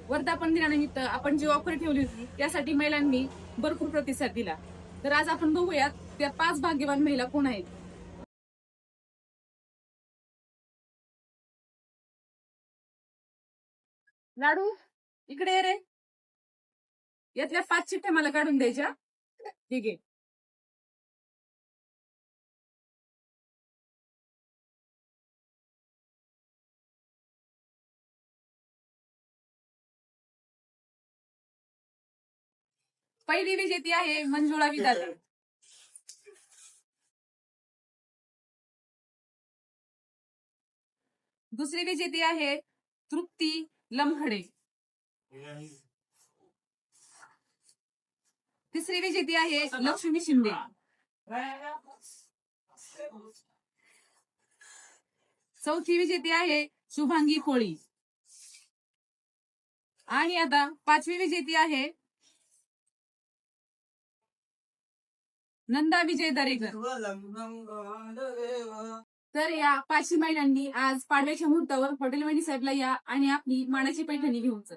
वर्धापन दिनानिमित्त आपण जी ऑफर ठेवली होती त्यासाठी महिलांनी भरपूर प्रतिसाद दिला. तर आज आपण बघूयात त्या 5 भाग्यवान महिला कोण आहेत. लाडू इकडे ये रे. यातल्या 5 चिठ्ठ्या मला काढून द्यायच्या. ठीक आहे. पहिली विजेती आहे मंजुळा विदाते. दुसरी विजेती आहे तृप्ती लमखडे. तिसरी विजेती आहे लक्ष्मी शिंदे. चौथी विजेती आहे शुभांगी कोळी. आणि आता 5वी विजेती आहे नंदा विजय दरेकर. तर या 5 महिलांनी आज पाडव्याच्या मुहूर्तावर हॉटेल वणी साहेबला या आणि आपली मानाची पैठणी घेऊन चल.